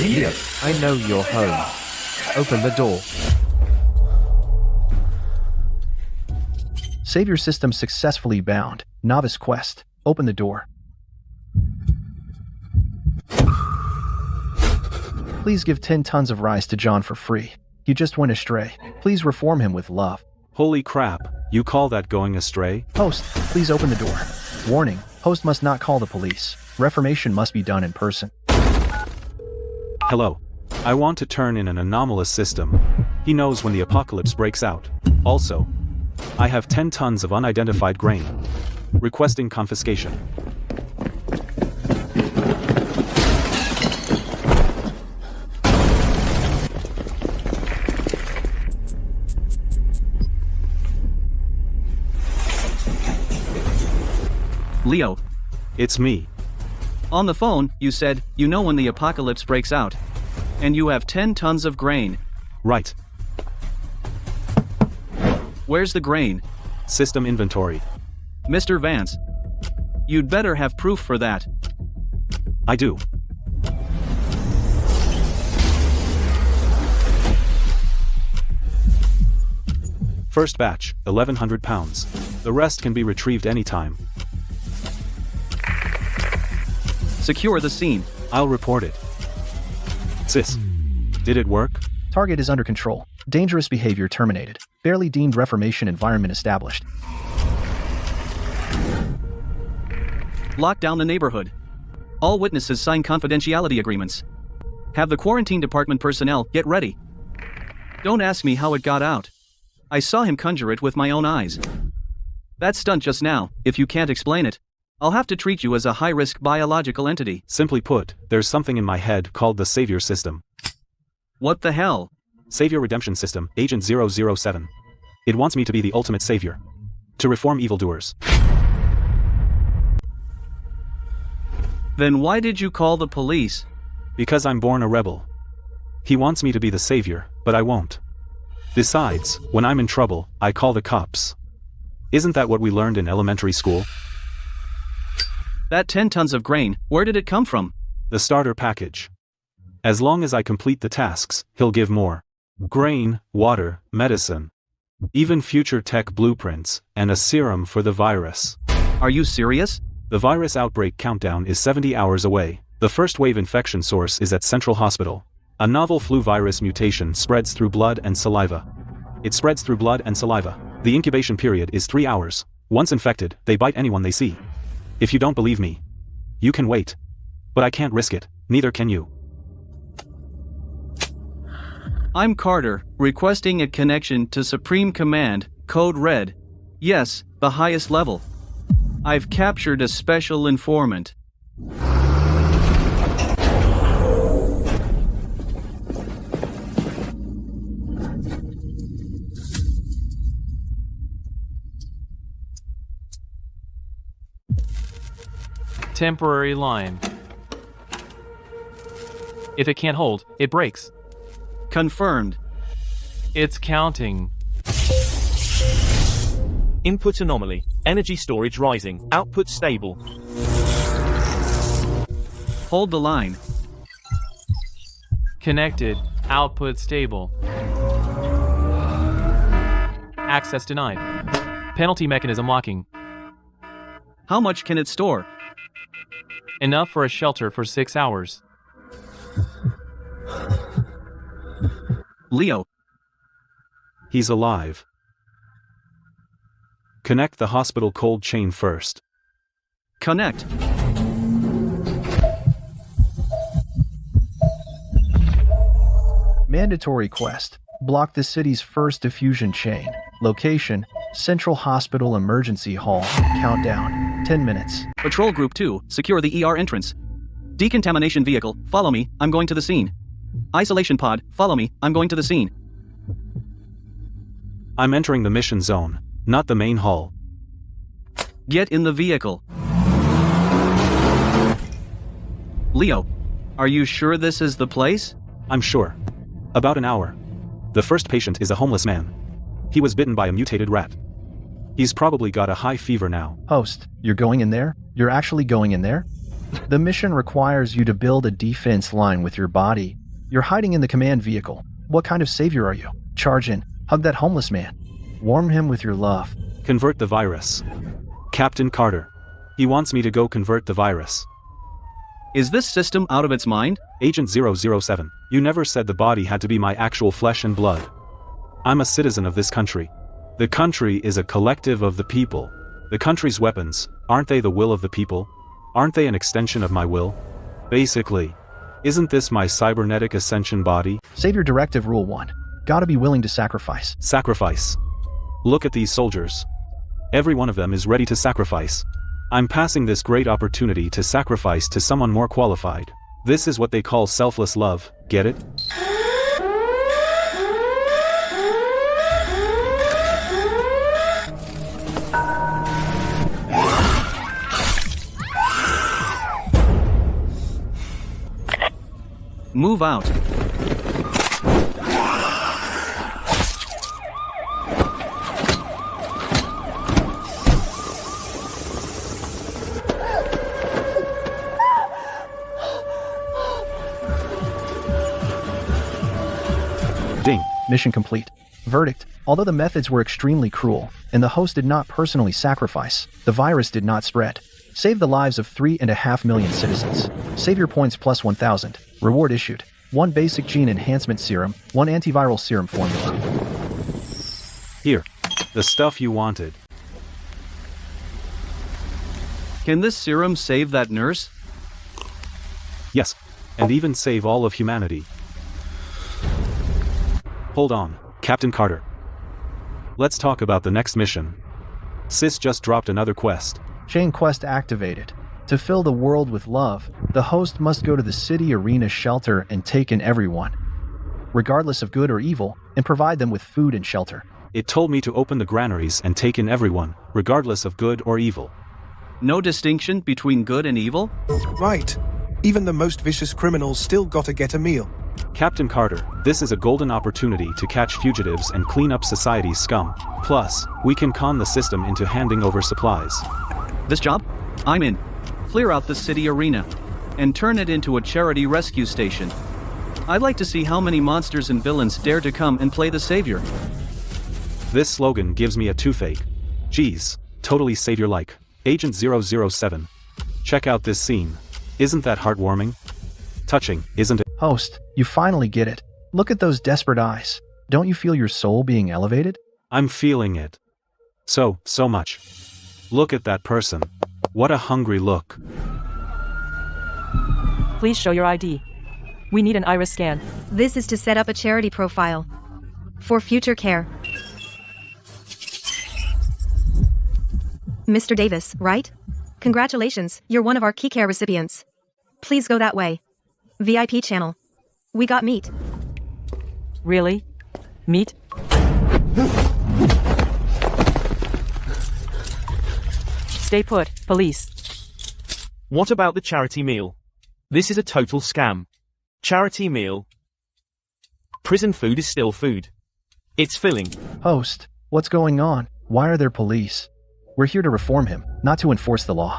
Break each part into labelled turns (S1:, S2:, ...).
S1: Leo, I know you're home. Open the door.
S2: Savior system successfully bound. Novice quest. Open the door. Please give 10 tons of rice to John for free. He just went astray. Please reform him with love.
S3: Holy crap, you call that going astray?
S2: Host, please open the door. Warning, host must not call the police. Reformation must be done in person.
S3: Hello. I want to turn in an anomalous system. He knows when the apocalypse breaks out. Also, I have 10 tons of unidentified grain. Requesting confiscation.
S4: Leo.
S3: It's me.
S4: On the phone, you said, you know when the apocalypse breaks out. And you have 10 tons of grain.
S3: Right.
S4: Where's the grain?
S3: System inventory.
S4: Mr. Vance. You'd better have proof for that.
S3: I do. First batch, 1,100 pounds. The rest can be retrieved anytime.
S4: Secure the scene.
S3: I'll report it. Sis, did it work?
S2: Target is under control. Dangerous behavior terminated. Barely deemed reformation environment established.
S4: Lock down the neighborhood. All witnesses sign confidentiality agreements. Have the quarantine department personnel get ready. Don't ask me how it got out. I saw him conjure it with my own eyes. That stunt just now, if you can't explain it, I'll have to treat you as a high-risk biological entity.
S3: Simply put, there's something in my head called the Savior System.
S4: What the hell?
S3: Savior Redemption System, Agent 007. It wants me to be the ultimate savior. To reform evildoers.
S4: Then why did you call the police?
S3: Because I'm born a rebel. He wants me to be the savior, but I won't. Besides, when I'm in trouble, I call the cops. Isn't that what we learned in elementary school?
S4: That 10 tons of grain, where did it come from?
S3: The starter package. As long as I complete the tasks, he'll give more. Grain, water, medicine. Even future tech blueprints, and a serum for the virus.
S4: Are you serious?
S3: The virus outbreak countdown is 70 hours away. The first wave infection source is at Central Hospital. A novel flu virus mutation spreads through blood and saliva. It spreads through blood and saliva. The incubation period is 3 hours. Once infected, they bite anyone they see. If you don't believe me, you can wait. But I can't risk it, neither can you.
S4: I'm Carter, requesting a connection to Supreme Command, Code Red. Yes, the highest level. I've captured a special informant.
S5: Temporary line. If it can't hold, it breaks.
S4: Confirmed.
S5: It's counting.
S6: Input anomaly. Energy storage rising. Output stable.
S4: Hold the line.
S5: Connected. Output stable. Access denied. Penalty mechanism locking.
S4: How much can it store?
S5: Enough for a shelter for 6 hours.
S4: Leo.
S3: He's alive. Connect the hospital cold chain first.
S4: Connect.
S2: Mandatory quest. Block the city's first diffusion chain. Location, Central Hospital Emergency Hall. Countdown, 10 minutes.
S4: Patrol Group 2, secure the ER entrance. Decontamination vehicle, follow me, I'm going to the scene. Isolation pod, follow me, I'm going to the scene.
S3: I'm entering the mission zone, not the main hall.
S4: Get in the vehicle. Leo, are you sure this is the place?
S3: I'm sure. About an hour. The first patient is a homeless man. He was bitten by a mutated rat. He's probably got a high fever now.
S2: Host, you're going in there? You're actually going in there? The mission requires you to build a defense line with your body. You're hiding in the command vehicle. What kind of savior are you? Charge in. Hug that homeless man. Warm him with your love.
S3: Convert the virus. Captain Carter. He wants me to go convert the virus.
S4: Is this system out of its mind?
S3: Agent 007, you never said the body had to be my actual flesh and blood. I'm a citizen of this country. The country is a collective of the people. The country's weapons, aren't they the will of the people? Aren't they an extension of my will? Basically. Isn't this my cybernetic ascension body?
S2: Savior Directive Rule 1. Gotta be willing to sacrifice.
S3: Sacrifice. Look at these soldiers. Every one of them is ready to sacrifice. I'm passing this great opportunity to sacrifice to someone more qualified. This is what they call selfless love, get it?
S4: Move out.
S3: Ding.
S2: Mission complete. Verdict. Although the methods were extremely cruel, and the host did not personally sacrifice, the virus did not spread. Save the lives of 3.5 million citizens. Savior points plus 1,000. Reward issued. 1 basic gene enhancement serum, 1 antiviral serum formula.
S3: Here. The stuff you wanted.
S4: Can this serum save that nurse?
S3: Yes. And even save all of humanity. Hold on, Captain Carter. Let's talk about the next mission. Sis just dropped another quest.
S2: Chain quest activated. To fill the world with love, the host must go to the city arena shelter and take in everyone, regardless of good or evil, and provide them with food and shelter.
S3: It told me to open the granaries and take in everyone, regardless of good or evil.
S4: No distinction between good and evil?
S7: Right. Even the most vicious criminals still gotta get a meal.
S3: Captain Carter, this is a golden opportunity to catch fugitives and clean up society's scum. Plus, we can con the system into handing over supplies.
S4: This job? I'm in. Clear out the city arena and turn it into a charity rescue station. I'd like to see how many monsters and villains dare to come and play the savior.
S3: This slogan gives me a toothache. Geez, totally savior-like. Agent 007. Check out this scene. Isn't that heartwarming? Touching, isn't it?
S2: Host, you finally get it. Look at those desperate eyes. Don't you feel your soul being elevated?
S3: I'm feeling it. So much. Look at that person. What a hungry look.
S8: Please show your ID. We need an iris scan.
S9: This is to set up a charity profile for future care. Mr. Davis, right? Congratulations, you're one of our key care recipients. Please go that way. VIP channel. We got meat.
S8: Really? Meat? Stay put, police.
S6: What about the charity meal? This is a total scam. Charity meal. Prison food is still food. It's filling.
S2: Host, what's going on? Why are there police? We're here to reform him, not to enforce the law.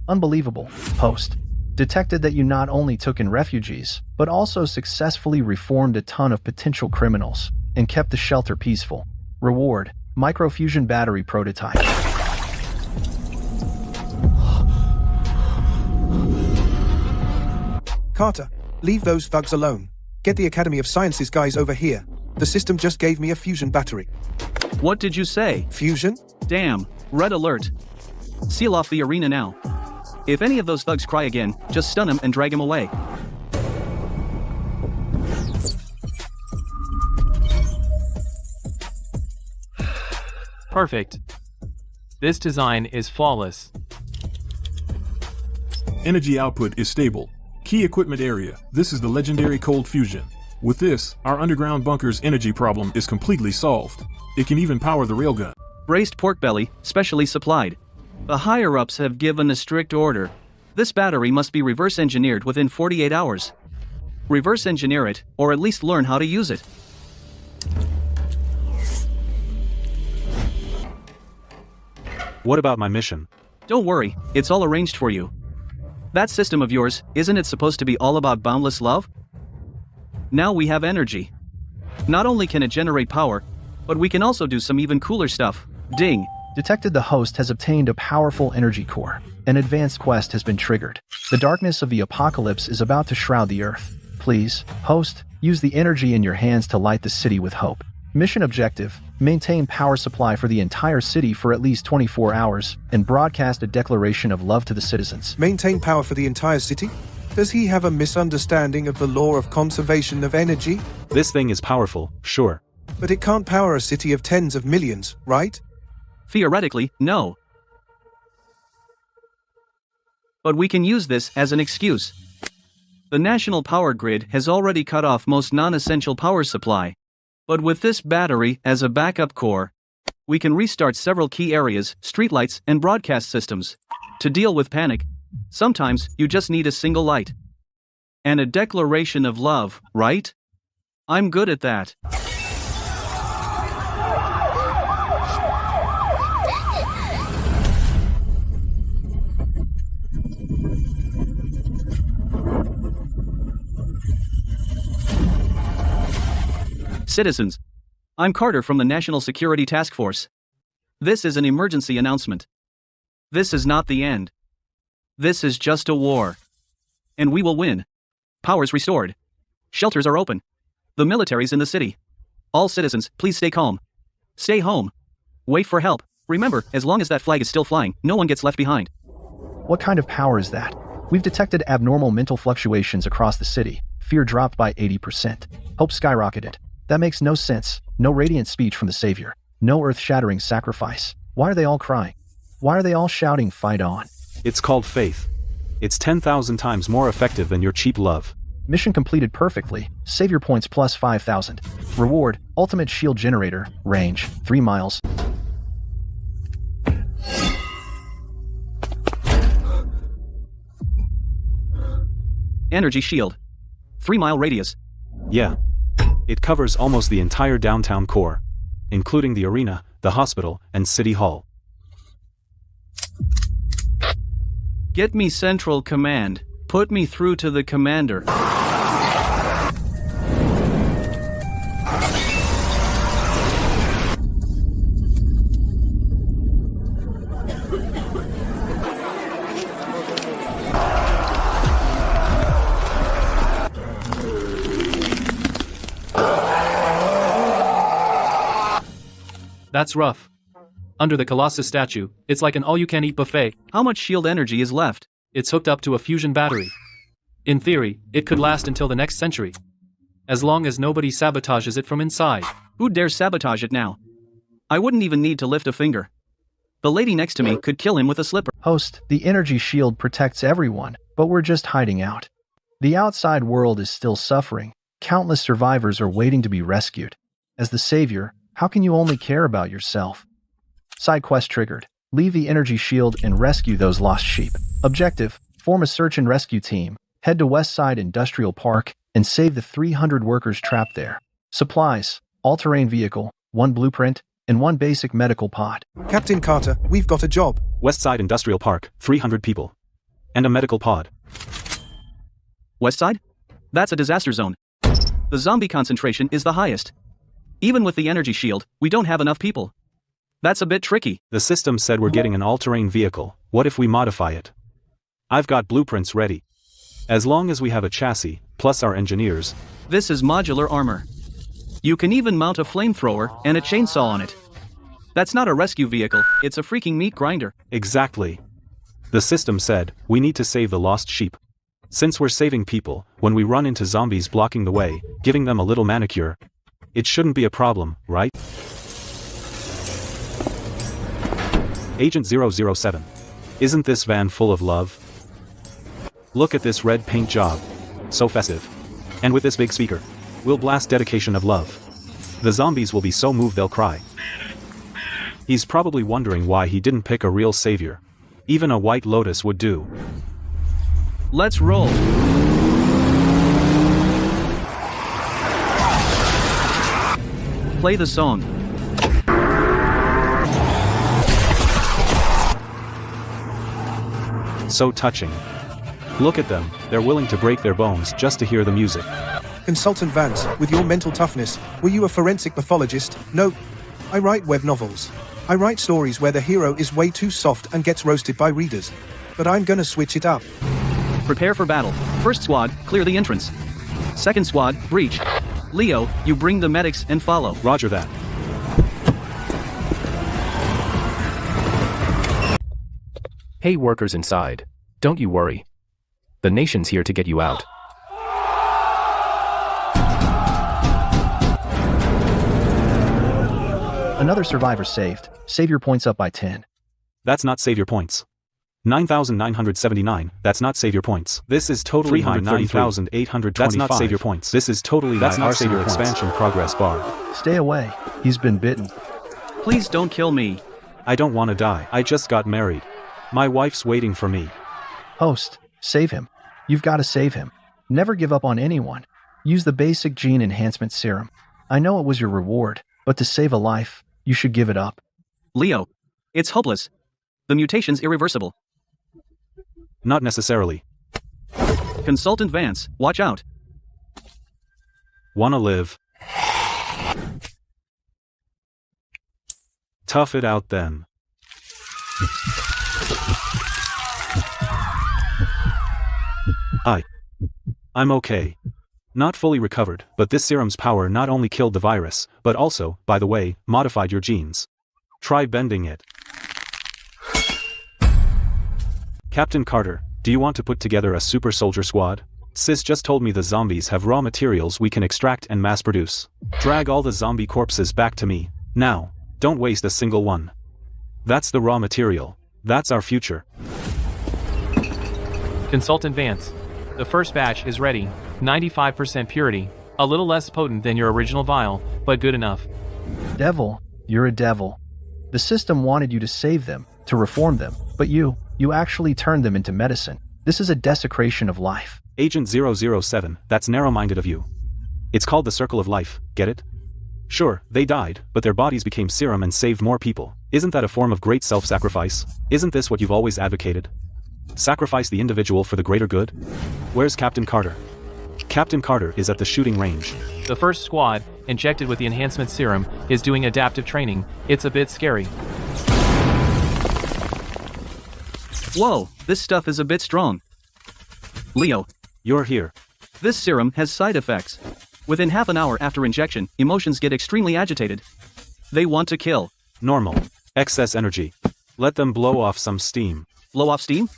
S2: Unbelievable, host. Detected that you not only took in refugees, but also successfully reformed a ton of potential criminals, and kept the shelter peaceful. Reward, microfusion battery prototype.
S7: Carter, leave those thugs alone. Get the Academy of Sciences guys over here. The system just gave me a fusion battery.
S4: What did you say?
S7: Fusion?
S4: Damn, red alert. Seal off the arena now. If any of those thugs cry again, just stun him and drag him away.
S5: Perfect. This design is flawless.
S10: Energy output is stable. Key equipment area. This is the legendary cold fusion. With this, our underground bunker's energy problem is completely solved. It can even power the railgun.
S4: Braised pork belly, specially supplied. The higher-ups have given a strict order. This battery must be reverse-engineered within 48 hours. Reverse engineer it, or at least learn how to use it.
S3: What about my mission?
S4: Don't worry, it's all arranged for you. That system of yours, isn't it supposed to be all about boundless love? Now we have energy. Not only can it generate power, but we can also do some even cooler stuff. Ding.
S2: Detected the host has obtained a powerful energy core. An advanced quest has been triggered. The darkness of the apocalypse is about to shroud the earth. Please, host, use the energy in your hands to light the city with hope. Mission objective: maintain power supply for the entire city for at least 24 hours and broadcast a declaration of love to the citizens.
S7: Maintain power for the entire city? Does he have a misunderstanding of the law of conservation of energy?
S3: This thing is powerful, sure.
S7: But it can't power a city of tens of millions, right?
S4: Theoretically, no. But we can use this as an excuse. The national power grid has already cut off most non-essential power supply. But with this battery as a backup core, we can restart several key areas, streetlights, and broadcast systems. To deal with panic, sometimes you just need a single light. And a declaration of love, right? I'm good at that. Citizens, I'm Carter from the National Security Task Force. This is an emergency announcement. This is not the end. This is just a war. And we will win. Power's restored. Shelters are open. The military's in the city. All citizens, please stay calm. Stay home. Wait for help. Remember, as long as that flag is still flying, no one gets left behind.
S2: What kind of power is that? We've detected abnormal mental fluctuations across the city. Fear dropped by 80%. Hope skyrocketed. That makes no sense. No radiant speech from the Savior. No earth-shattering sacrifice. Why are they all crying? Why are they all shouting, "Fight on"?
S3: It's called faith. It's 10,000 times more effective than your cheap love.
S2: Mission completed perfectly. Savior points plus 5,000. Reward: ultimate shield generator. Range: 3 miles.
S4: Energy shield. 3-mile radius.
S3: Yeah. It covers almost the entire downtown core, including the arena, the hospital, and City Hall.
S4: Get me Central Command. Put me through to the commander.
S5: That's rough. Under the Colossus statue, it's like an all-you-can-eat buffet.
S4: How much shield energy is left?
S5: It's hooked up to a fusion battery. In theory, it could last until the next century. As long as nobody sabotages it from inside.
S4: Who dares sabotage it now? I wouldn't even need to lift a finger. The lady next to me could kill him with a slipper.
S2: Host, the energy shield protects everyone, but we're just hiding out. The outside world is still suffering. Countless survivors are waiting to be rescued. As the Savior, how can you only care about yourself? Side quest triggered. Leave the energy shield and rescue those lost sheep. Objective: form a search and rescue team. Head to West Side Industrial Park and save the 300 workers trapped there. Supplies: all-terrain vehicle, 1 blueprint, and 1 basic medical pod.
S7: Captain Carter, we've got a job.
S3: Westside Industrial Park, 300 people. And a medical pod.
S4: Westside? That's a disaster zone. The zombie concentration is the highest. Even with the energy shield, we don't have enough people. That's a bit tricky.
S3: The system said we're getting an all-terrain vehicle. What if we modify it? I've got blueprints ready. As long as we have a chassis, plus our engineers.
S4: This is modular armor. You can even mount a flamethrower and a chainsaw on it. That's not a rescue vehicle, it's a freaking meat grinder.
S3: Exactly. The system said, we need to save the lost sheep. Since we're saving people, when we run into zombies blocking the way, giving them a little manicure, it shouldn't be a problem, right? Agent 007. Isn't this van full of love? Look at this red paint job. So festive. And with this big speaker, we'll blast dedication of love. The zombies will be so moved they'll cry. He's probably wondering why he didn't pick a real savior. Even a White Lotus would do.
S4: Let's roll. Play the song.
S3: So touching. Look at them, they're willing to break their bones just to hear the music.
S7: Consultant Vance, with your mental toughness, were you a forensic pathologist? No. I write web novels. I write stories where the hero is way too soft and gets roasted by readers. But I'm gonna switch it up.
S4: Prepare for battle. First squad, clear the entrance. Second squad, breach. Leo, you bring the medics and follow.
S3: Roger that.
S11: Hey workers inside, don't you worry. The nation's here to get you out.
S2: Another survivor saved. Save your points up by 10.
S3: That's not save your points. 9,979, that's not save your points. This is totally 309,825. That's not save your points. This is totally that's not save your expansion progress bar.
S2: Stay away. He's been bitten.
S4: Please don't kill me.
S3: I don't want to die. I just got married. My wife's waiting for me.
S2: Host, save him. You've got to save him. Never give up on anyone. Use the basic gene enhancement serum. I know it was your reward, but to save a life, you should give it up.
S4: Leo, it's hopeless. The mutation's irreversible.
S3: Not necessarily.
S4: Consultant Vance, watch out.
S3: Wanna live? Tough it out then. I'm okay. Not fully recovered, but this serum's power not only killed the virus, but also, by the way, modified your genes. Try bending it. Captain Carter, do you want to put together a super soldier squad? Sis just told me the zombies have raw materials we can extract and mass produce. Drag all the zombie corpses back to me. Now, don't waste a single one. That's the raw material. That's our future.
S5: Consultant Vance. The first batch is ready, 95% purity, a little less potent than your original vial, but good enough.
S2: Devil, you're a devil. The system wanted you to save them, to reform them, but you actually turned them into medicine. This is a desecration of life.
S3: Agent 007, that's narrow-minded of you. It's called the Circle of Life, get it? Sure, they died, but their bodies became serum and saved more people. Isn't that a form of great self-sacrifice? Isn't this what you've always advocated? Sacrifice the individual for the greater good? Where's Captain Carter? Captain Carter is at the shooting range.
S5: The first squad, injected with the enhancement serum, is doing adaptive training. It's a bit scary.
S4: Whoa, this stuff is a bit strong. Leo.
S3: You're here.
S4: This serum has side effects. Within half an hour after injection, emotions get extremely agitated. They want to kill.
S3: Normal. Excess energy. Let them blow off some steam.
S4: Blow off steam?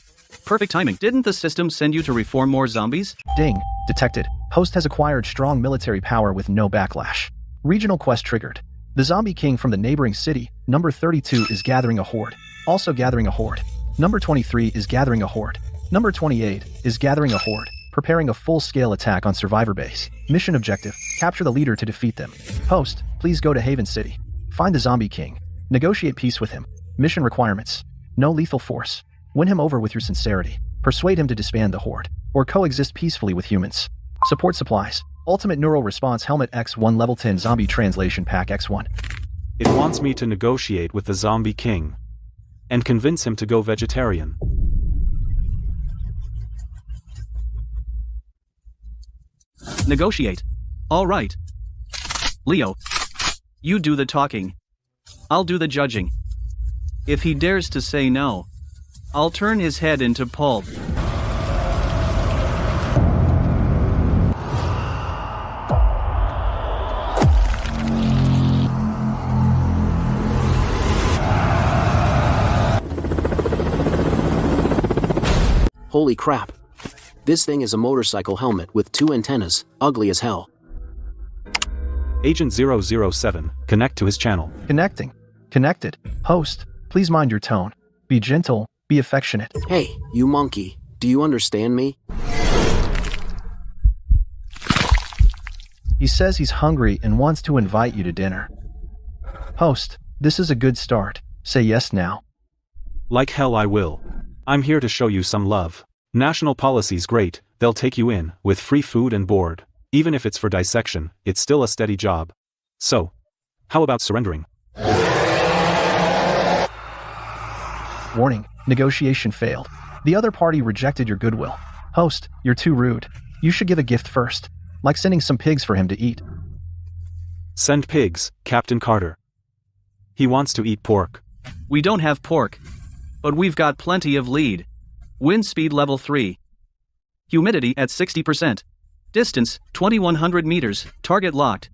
S4: Perfect timing. Didn't the system send you to reform more zombies?
S2: Ding. Detected. Host has acquired strong military power with no backlash. Regional quest triggered. The zombie king from the neighboring city, number 32, is gathering a horde. Also gathering a horde. Number 23 is gathering a horde. Number 28 is gathering a horde, preparing a full-scale attack on Survivor Base. Mission objective, capture the leader to defeat them. Host, please go to Haven City. Find the zombie king. Negotiate peace with him. Mission requirements. No lethal force. Win him over with your sincerity. Persuade him to disband the horde, or coexist peacefully with humans. Support supplies. Ultimate Neural Response Helmet X1 Level 10 Zombie Translation Pack X1.
S3: It wants me to negotiate with the zombie king. And convince him to go vegetarian.
S4: Negotiate. All right. Leo. You do the talking. I'll do the judging. If he dares to say no, I'll turn his head into pulp.
S12: Holy crap. This thing is a motorcycle helmet with 2 antennas, ugly as hell.
S3: Agent 007, connect to his channel.
S2: Connecting. Connected. Host, please mind your tone. Be gentle, be affectionate.
S12: Hey, you monkey, do you understand me?
S2: He says he's hungry and wants to invite you to dinner. Host, this is a good start. Say yes now.
S3: Like hell I will. I'm here to show you some love. National policy's great, they'll take you in, with free food and board. Even if it's for dissection, it's still a steady job. So, How about surrendering?
S2: Warning, negotiation failed. The other party rejected your goodwill. Host, you're too rude. You should give a gift first, like sending some pigs for him to eat.
S3: Send pigs, Captain Carter. He wants to eat pork.
S4: We don't have pork. But we've got plenty of lead. Wind speed level 3. Humidity at 60%. Distance, 2100 meters. Target locked.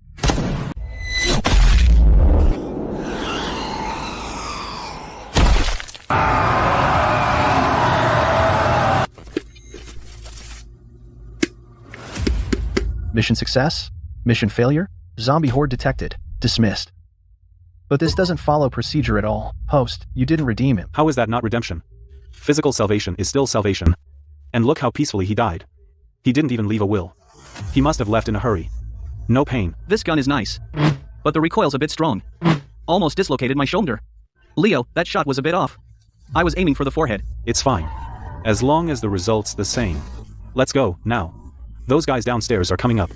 S2: Mission success? Mission failure? Zombie horde detected. Dismissed. But this doesn't follow procedure at all. Host, you didn't redeem him.
S3: How is that not redemption? Physical salvation is still salvation. And look how peacefully he died. He didn't even leave a will. He must have left in a hurry. No pain.
S4: This gun is nice. But the recoil's a bit strong. Almost dislocated my shoulder. Leo, that shot was a bit off. I was aiming for the forehead.
S3: It's fine. As long as the result's the same. Let's go, now. Those guys downstairs are coming up.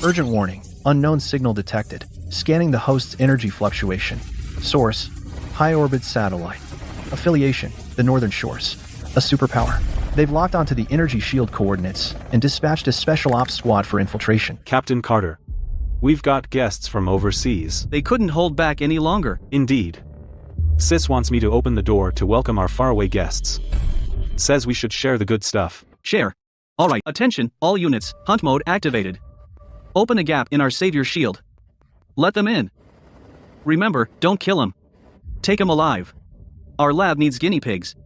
S2: Urgent warning. Unknown signal detected. Scanning the host's energy fluctuation. Source: high orbit satellite. Affiliation: the Northern Shores. A superpower. They've locked onto the energy shield coordinates and dispatched a special ops squad for infiltration.
S3: Captain Carter. We've got guests from overseas.
S4: They couldn't hold back any longer.
S3: Indeed. Sis wants me to open the door to welcome our faraway guests. Says we should share the good stuff.
S4: Share. Alright, attention, all units, hunt mode activated. Open a gap in our savior shield. Let them in. Remember, don't kill them. Take them alive. Our lab needs guinea pigs.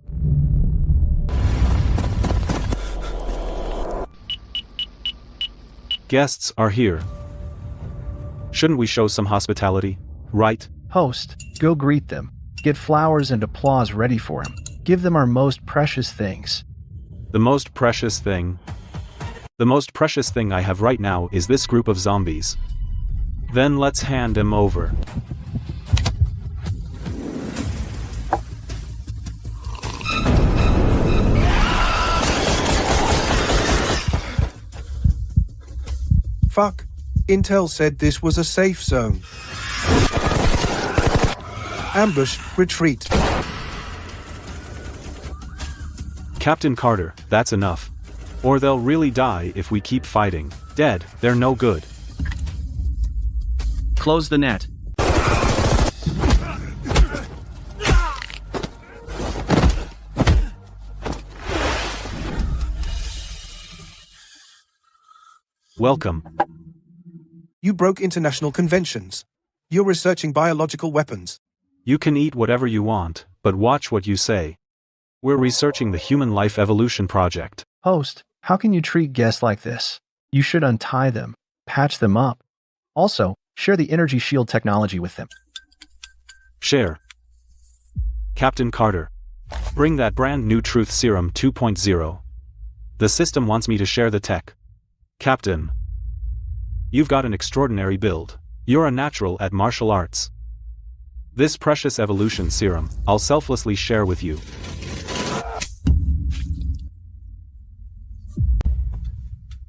S3: Guests are here. Shouldn't we show some hospitality, right?
S2: Host, go greet them. Get flowers and applause ready for them. Give them our most precious things.
S3: The most precious thing? The most precious thing I have right now is this group of zombies. Then let's hand them over.
S7: Fuck. Intel said this was a safe zone. Ambush, retreat.
S3: Captain Carter, that's enough. Or they'll really die if we keep fighting. Dead, they're no good.
S4: Close the net.
S3: Welcome.
S7: You broke international conventions. You're researching biological weapons.
S3: You can eat whatever you want, but watch what you say. We're researching the Human Life Evolution Project.
S2: Host, how can you treat guests like this? You should untie them, patch them up. Also, share the energy shield technology with them.
S3: Share. Captain Carter. Bring that brand new Truth Serum 2.0. The system wants me to share the tech. Captain. You've got an extraordinary build. You're a natural at martial arts. This precious evolution serum, I'll selflessly share with you.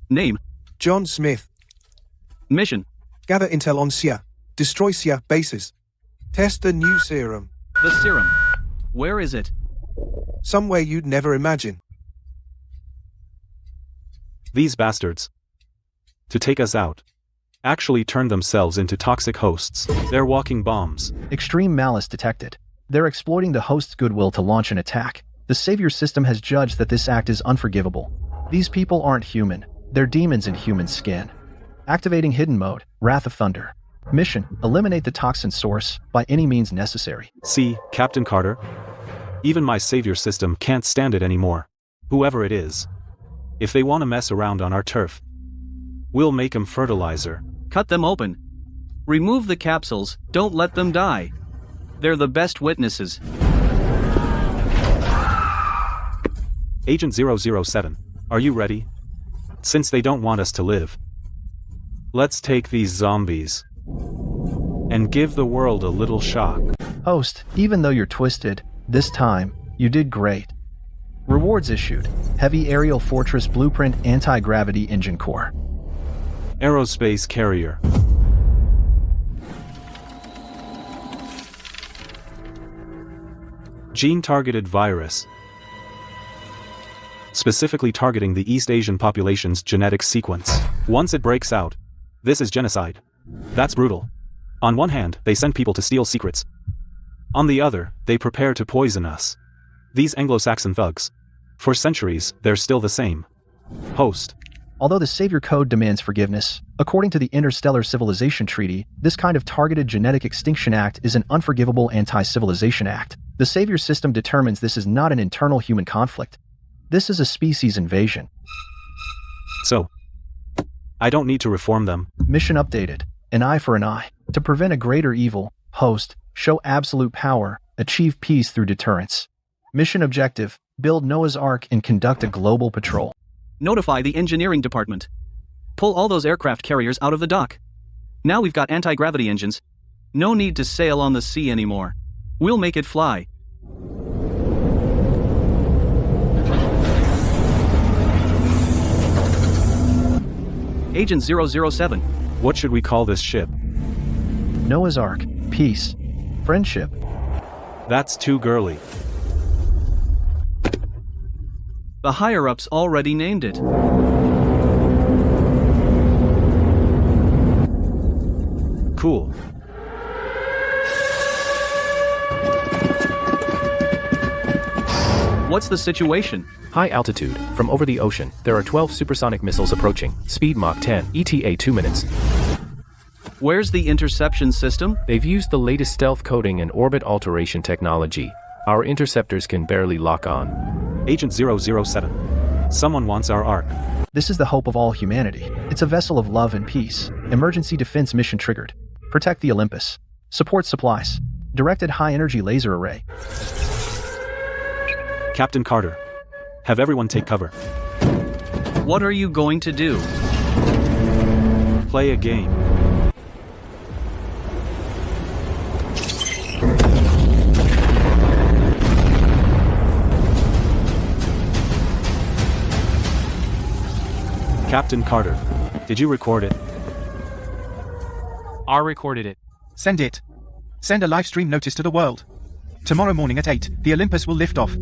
S4: Name:
S7: John Smith.
S4: Mission:
S7: Gather intel on SIA. Destroy SIA bases. Test the new serum.
S4: the serum. Where is it?
S7: Somewhere you'd never imagine.
S3: These bastards. To take us out. Actually turned themselves into toxic hosts. They're walking bombs.
S2: Extreme malice detected. They're exploiting the host's goodwill to launch an attack. The Savior system has judged that this act is unforgivable. These people aren't human. They're demons in human skin. Activating hidden mode, Wrath of Thunder. Mission, eliminate the toxin source by any means necessary.
S3: See, Captain Carter? Even my Savior system can't stand it anymore. Whoever it is. If they want to mess around on our turf, we'll make 'em fertilizer.
S4: Cut them open. Remove the capsules, don't let them die. They're the best witnesses.
S3: Agent 007, are you ready? Since they don't want us to live, let's take these zombies and give the world a little shock.
S2: Host, even though you're twisted, this time, you did great. Rewards issued. Heavy Aerial Fortress Blueprint Anti-Gravity Engine Core.
S3: Aerospace carrier. Gene-targeted virus. Specifically targeting the East Asian population's genetic sequence. Once it breaks out, this is genocide. That's brutal. On one hand, they send people to steal secrets. On the other, they prepare to poison us. These Anglo-Saxon thugs. For centuries, they're still the same. Host.
S2: Although the Savior Code demands forgiveness, according to the Interstellar Civilization Treaty, this kind of targeted genetic extinction act is an unforgivable anti-civilization act. The Savior system determines this is not an internal human conflict. This is a species invasion.
S3: So, I don't need to reform them.
S2: Mission updated. An eye for an eye. To prevent a greater evil, host, show absolute power, achieve peace through deterrence. Mission objective, build Noah's Ark and conduct a global patrol.
S4: Notify the engineering department. Pull all those aircraft carriers out of the dock. Now we've got anti-gravity engines. No need to sail on the sea anymore. We'll make it fly. Agent 007.
S3: What should we call this ship?
S2: Noah's Ark, peace, friendship.
S3: That's too girly.
S4: The higher-ups already named it.
S3: Cool.
S4: What's the situation?
S11: High altitude. From over the ocean, there are 12 supersonic missiles approaching. Speed Mach 10, ETA 2 minutes.
S4: Where's the interception system?
S11: They've used the latest stealth coding and orbit alteration technology. Our interceptors can barely lock on.
S3: Agent 007. Someone wants our Ark.
S2: This is the hope of all humanity. It's a vessel of love and peace. Emergency defense mission triggered. Protect the Olympus. Support supplies. Directed high-energy laser array.
S3: Captain Carter. Have everyone take cover.
S4: What are you going to do?
S3: Play a game. Captain Carter, did you record it?
S5: I recorded it.
S7: Send it. Send a live stream notice to the world. Tomorrow morning at 8, the Olympus will lift off.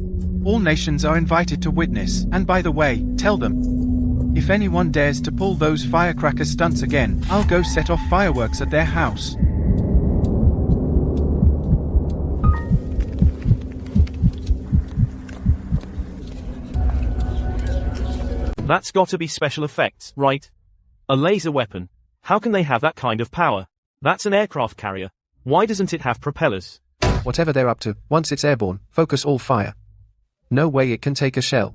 S7: All nations are invited to witness, and by the way, tell them, if anyone dares to pull those firecracker stunts again, I'll go set off fireworks at their house.
S6: That's gotta be special effects, right? A laser weapon. How can they have that kind of power? That's an aircraft carrier. Why doesn't it have propellers?
S13: Whatever they're up to, once it's airborne, focus all fire. No way it can take a shell.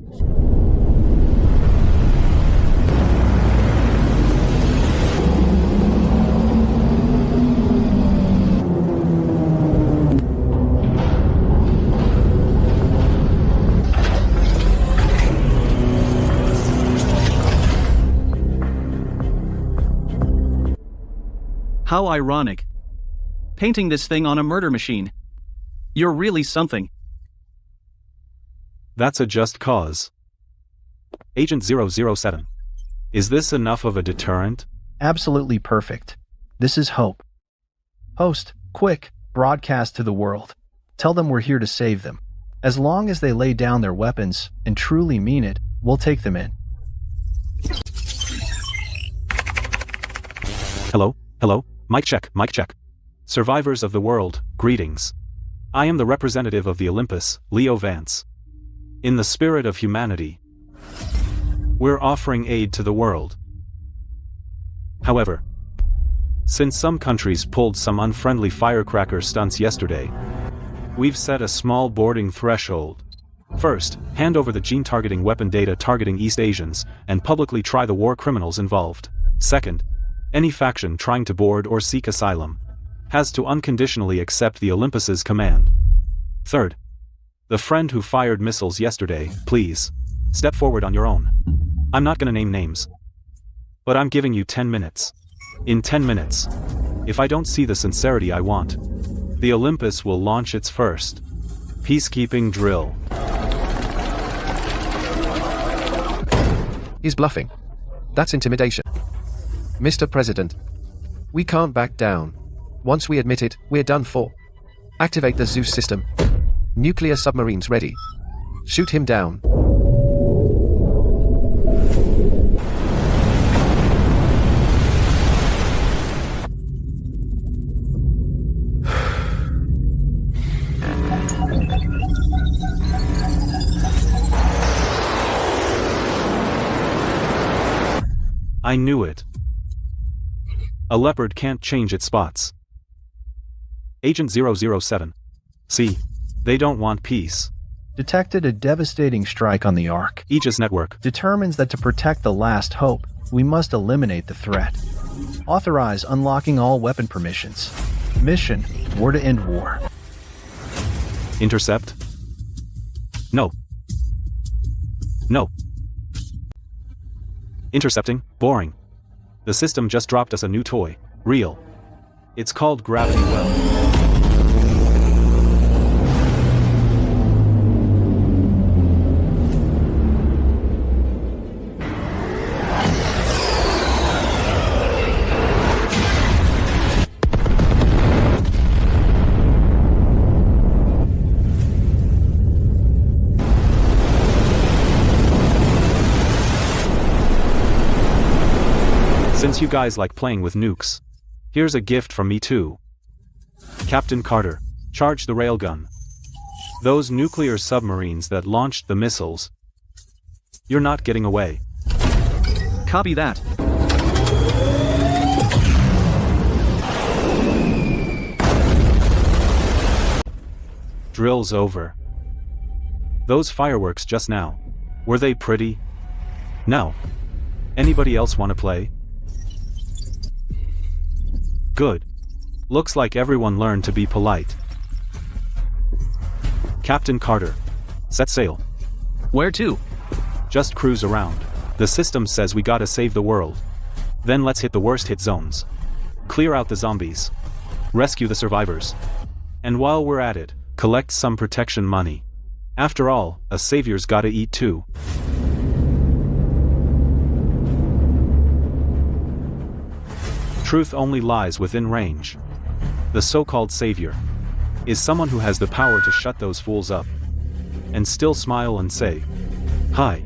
S4: How ironic. Painting this thing on a murder machine. You're really something.
S3: That's a just cause. Agent 007. Is this enough of a deterrent?
S2: Absolutely perfect. This is hope. Host, quick, broadcast to the world. Tell them we're here to save them. As long as they lay down their weapons and truly mean it, we'll take them in.
S3: Hello? Hello? Mic check, mic check. Survivors of the world, greetings. I am the representative of the Olympus, Leo Vance. In the spirit of humanity, we're offering aid to the world. However, since some countries pulled some unfriendly firecracker stunts yesterday, we've set a small boarding threshold. First, hand over the gene-targeting weapon data targeting East Asians, and publicly try the war criminals involved. Second, any faction trying to board or seek asylum has to unconditionally accept the Olympus's command. Third, the friend who fired missiles yesterday, please, step forward on your own. I'm not gonna name names, but I'm giving you 10 minutes. In 10 minutes, if I don't see the sincerity I want, the Olympus will launch its first peacekeeping drill.
S13: He's bluffing. That's intimidation. Mr. President, we can't back down. Once we admit it, we're done for. Activate the Zeus system. Nuclear submarines ready. Shoot him down.
S3: I knew it. A leopard can't change its spots. Agent 007. See, they don't want peace.
S2: Detected a devastating strike on the Ark.
S3: Aegis Network
S2: Determines that to protect the last hope, we must eliminate the threat. Authorize unlocking all weapon permissions. Mission, War to End War.
S3: Intercept? No. No. Intercepting? Boring. The system just dropped us a new toy. Real. It's called Gravity Well. Since you guys like playing with nukes, here's a gift from me too. Captain Carter, charge the railgun. Those nuclear submarines that launched the missiles. You're not getting away.
S4: Copy that.
S3: Drill's over. Those fireworks just now, were they pretty? No. Anybody else want to play? Good. Looks like everyone learned to be polite. Captain Carter, set sail.
S4: Where to?
S3: Just cruise around. The system says we gotta save the world. Then let's hit the worst hit zones. Clear out the zombies. Rescue the survivors. And while we're at it, collect some protection money. After all, a savior's gotta eat too. Truth only lies within range. The so-called savior is someone who has the power to shut those fools up and still smile and say, "Hi."